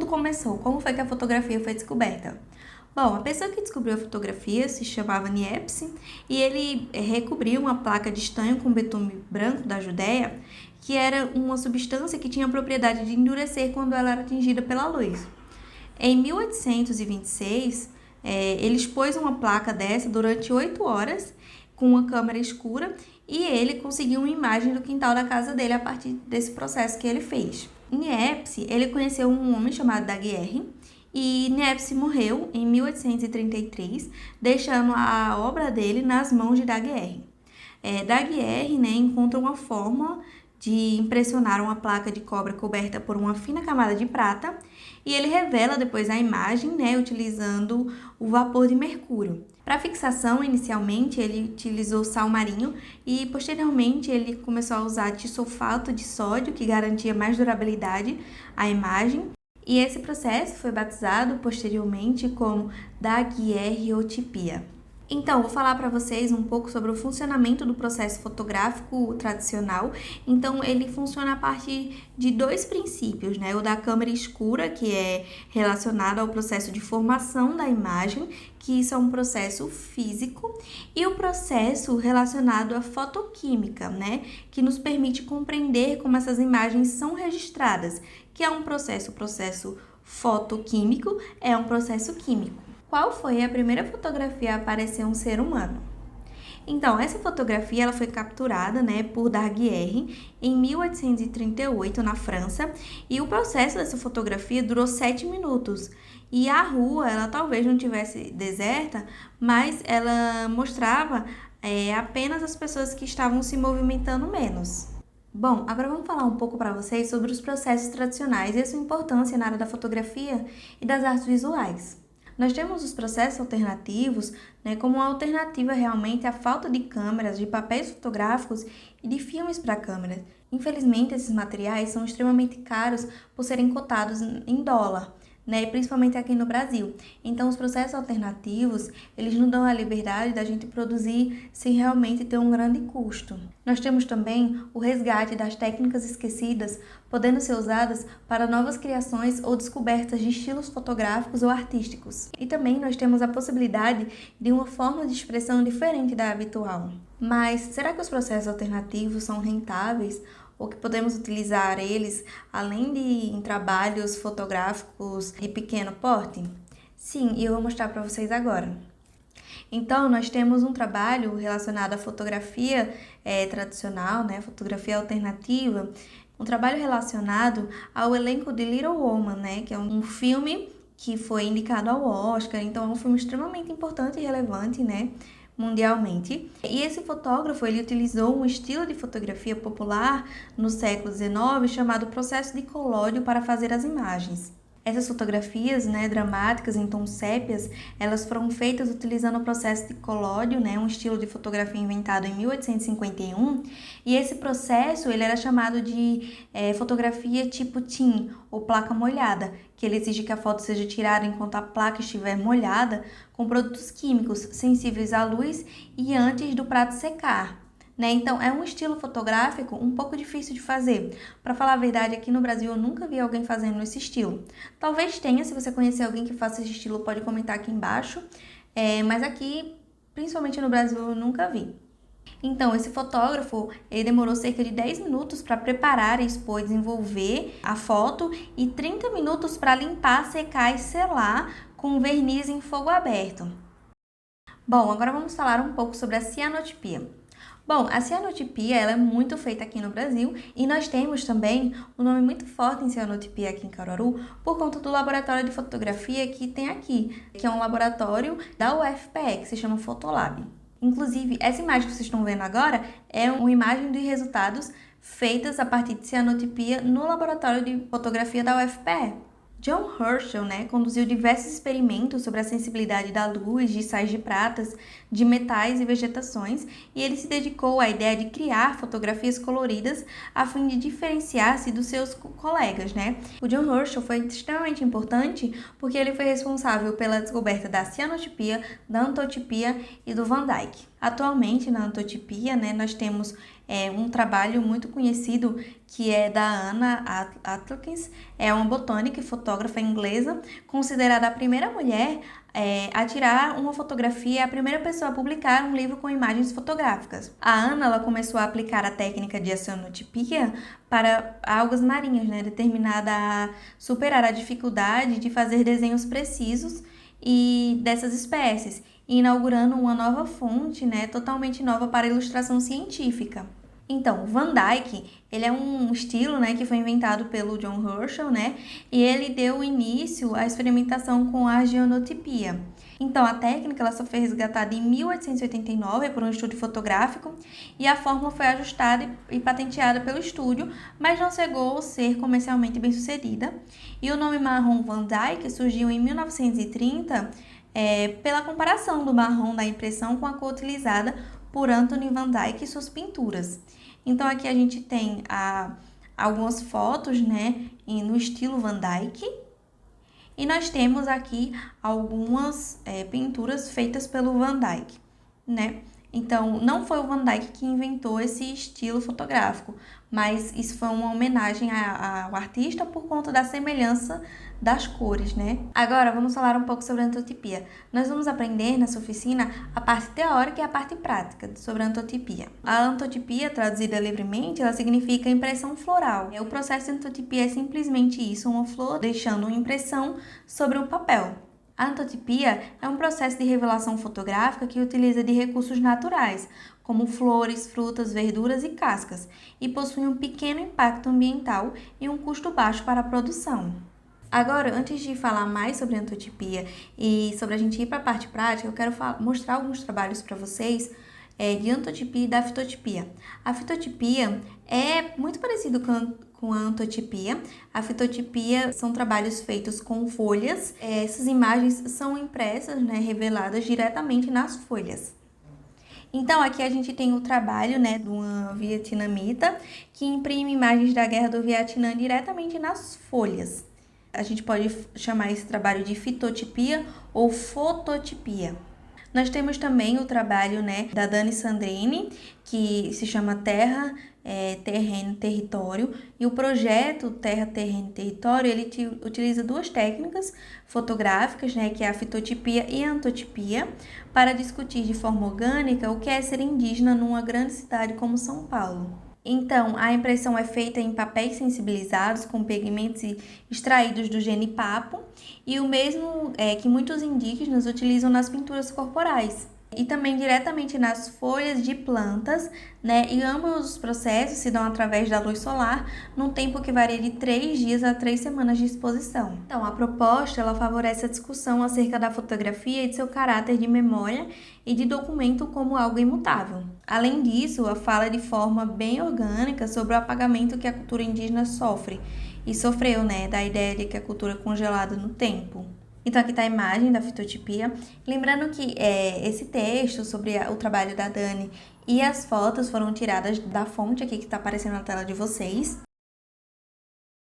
começou? Como foi que a fotografia foi descoberta? Bom, a pessoa que descobriu a fotografia se chamava Niepce e ele recobriu uma placa de estanho com betume branco da Judéia, que era uma substância que tinha a propriedade de endurecer quando ela era atingida pela luz. Em 1826, ele expôs uma placa dessa durante 8 horas com uma câmera escura e ele conseguiu uma imagem do quintal da casa dele a partir desse processo que ele fez. Niepce, ele conheceu um homem chamado Daguerre e Niepce morreu em 1833, deixando a obra dele nas mãos de Daguerre. Daguerre, encontra uma fórmula de impressionar uma placa de cobre coberta por uma fina camada de prata e ele revela depois a imagem, utilizando o vapor de mercúrio. Para fixação, inicialmente, ele utilizou sal marinho e posteriormente ele começou a usar tisulfato de sódio, que garantia mais durabilidade à imagem. E esse processo foi batizado posteriormente como daguerreotipia. Então, vou falar para vocês um pouco sobre o funcionamento do processo fotográfico tradicional. Então, ele funciona a partir de dois princípios, O da câmera escura, que é relacionado ao processo de formação da imagem, que isso é um processo físico, e o processo relacionado à fotoquímica, que nos permite compreender como essas imagens são registradas, que é um processo. O processo fotoquímico é um processo químico. Qual foi a primeira fotografia a aparecer um ser humano? Então, essa fotografia ela foi capturada por Daguerre em 1838 na França e o processo dessa fotografia durou 7 minutos. E a rua, ela talvez não tivesse deserta, mas ela mostrava apenas as pessoas que estavam se movimentando menos. Bom, agora vamos falar um pouco para vocês sobre os processos tradicionais e a sua importância na área da fotografia e das artes visuais. Nós temos os processos alternativos, como uma alternativa realmente à falta de câmeras, de papéis fotográficos e de filmes para câmeras. Infelizmente, esses materiais são extremamente caros por serem cotados em dólar, principalmente aqui no Brasil. Então, os processos alternativos, eles nos dão a liberdade da gente produzir sem realmente ter um grande custo. Nós temos também o resgate das técnicas esquecidas, podendo ser usadas para novas criações ou descobertas de estilos fotográficos ou artísticos. E também nós temos a possibilidade de uma forma de expressão diferente da habitual. Mas será que os processos alternativos são rentáveis? Ou que podemos utilizar eles além de em trabalhos fotográficos de pequeno porte? Sim, e eu vou mostrar para vocês agora. Então, nós temos um trabalho relacionado à fotografia tradicional, fotografia alternativa, um trabalho relacionado ao elenco de Little Woman, que é um filme que foi indicado ao Oscar, então é um filme extremamente importante e relevante, mundialmente. E esse fotógrafo, ele utilizou um estilo de fotografia popular no século XIX chamado processo de colóide para fazer as imagens. Essas fotografias, dramáticas em tons sépias, elas foram feitas utilizando o processo de colóide, um estilo de fotografia inventado em 1851, e esse processo ele era chamado de fotografia tipo tin, ou placa molhada, que ele exige que a foto seja tirada enquanto a placa estiver molhada, com produtos químicos sensíveis à luz e antes do prato secar. Então, é um estilo fotográfico um pouco difícil de fazer. Para falar a verdade, aqui no Brasil eu nunca vi alguém fazendo esse estilo. Talvez tenha, se você conhecer alguém que faça esse estilo, pode comentar aqui embaixo. Mas aqui, principalmente no Brasil, eu nunca vi. Então, esse fotógrafo, ele demorou cerca de 10 minutos para preparar, expor e desenvolver a foto e 30 minutos para limpar, secar e selar com verniz em fogo aberto. Bom, agora vamos falar um pouco sobre a cianotipia. Bom, a cianotipia ela é muito feita aqui no Brasil e nós temos também um nome muito forte em cianotipia aqui em Caruaru por conta do laboratório de fotografia que tem aqui, que é um laboratório da UFPE, que se chama Fotolab. Inclusive, essa imagem que vocês estão vendo agora é uma imagem de resultados feitas a partir de cianotipia no laboratório de fotografia da UFPE. John Herschel, conduziu diversos experimentos sobre a sensibilidade da luz, de sais de pratas, de metais e vegetações, e ele se dedicou à ideia de criar fotografias coloridas a fim de diferenciar-se dos seus colegas, O John Herschel foi extremamente importante porque ele foi responsável pela descoberta da cianotipia, da antotipia e do Van Dyck. Atualmente, na antotipia, né, nós temos um trabalho muito conhecido que é da Anna Atkins, é uma botânica e fotógrafa inglesa, considerada a primeira mulher a tirar uma fotografia, a primeira pessoa a publicar um livro com imagens fotográficas. A Anna ela começou a aplicar a técnica de cianotipia para algas marinhas, né, determinada a superar a dificuldade de fazer desenhos precisos e dessas espécies, inaugurando uma nova fonte, né, totalmente nova para a ilustração científica. Então, Van Dyke, ele é um estilo, né, que foi inventado pelo John Herschel, né, e ele deu início à experimentação com a geonotipia. Então, a técnica ela só foi resgatada em 1889 por um estúdio fotográfico e a fórmula foi ajustada e patenteada pelo estúdio, mas não chegou a ser comercialmente bem sucedida. E o nome marrom Van Dyke surgiu em 1930 pela comparação do marrom da impressão com a cor utilizada por Anthony Van Dyck e suas pinturas. Então aqui a gente tem algumas fotos, né, no estilo Van Dyck, e nós temos aqui algumas pinturas feitas pelo Van Dyck, né? Então, não foi o Van Dyck que inventou esse estilo fotográfico, mas isso foi uma homenagem ao artista por conta da semelhança das cores, né? Agora, vamos falar um pouco sobre a antotipia. Nós vamos aprender nessa oficina a parte teórica e a parte prática sobre a antotipia. A antotipia, traduzida livremente, ela significa impressão floral. O processo de antotipia é simplesmente isso, uma flor deixando uma impressão sobre um papel. A antotipia é um processo de revelação fotográfica que utiliza de recursos naturais, como flores, frutas, verduras e cascas, e possui um pequeno impacto ambiental e um custo baixo para a produção. Agora, antes de falar mais sobre a antotipia e sobre a gente ir para a parte prática, eu quero mostrar alguns trabalhos para vocês de antotipia e da fitotipia. A fitotipia é muito parecido com a antotipia. A fitotipia são trabalhos feitos com folhas. Essas imagens são impressas, né, reveladas diretamente nas folhas. Então, aqui a gente tem o trabalho, né, de uma vietnamita que imprime imagens da Guerra do Vietnã diretamente nas folhas. A gente pode chamar esse trabalho de fitotipia ou fototipia. Nós temos também o trabalho, né, da Dani Sandrini, que se chama Terra, Terreno, Território. E o projeto Terra, Terreno, Território, ele utiliza duas técnicas fotográficas, né, que é a fitotipia e a antotipia, para discutir de forma orgânica o que é ser indígena numa grande cidade como São Paulo. Então, a impressão é feita em papéis sensibilizados com pigmentos extraídos do genipapo e o mesmo que muitos indígenas utilizam nas pinturas corporais e também diretamente nas folhas de plantas, né? E ambos os processos se dão através da luz solar, num tempo que varia de 3 dias a 3 semanas de exposição. Então, a proposta ela favorece a discussão acerca da fotografia e de seu caráter de memória e de documento como algo imutável. Além disso, a fala de forma bem orgânica sobre o apagamento que a cultura indígena sofre e sofreu, né, da ideia de que a cultura é congelada no tempo. Então, aqui está a imagem da fitotipia. Lembrando que esse texto sobre o trabalho da Dani e as fotos foram tiradas da fonte aqui que está aparecendo na tela de vocês.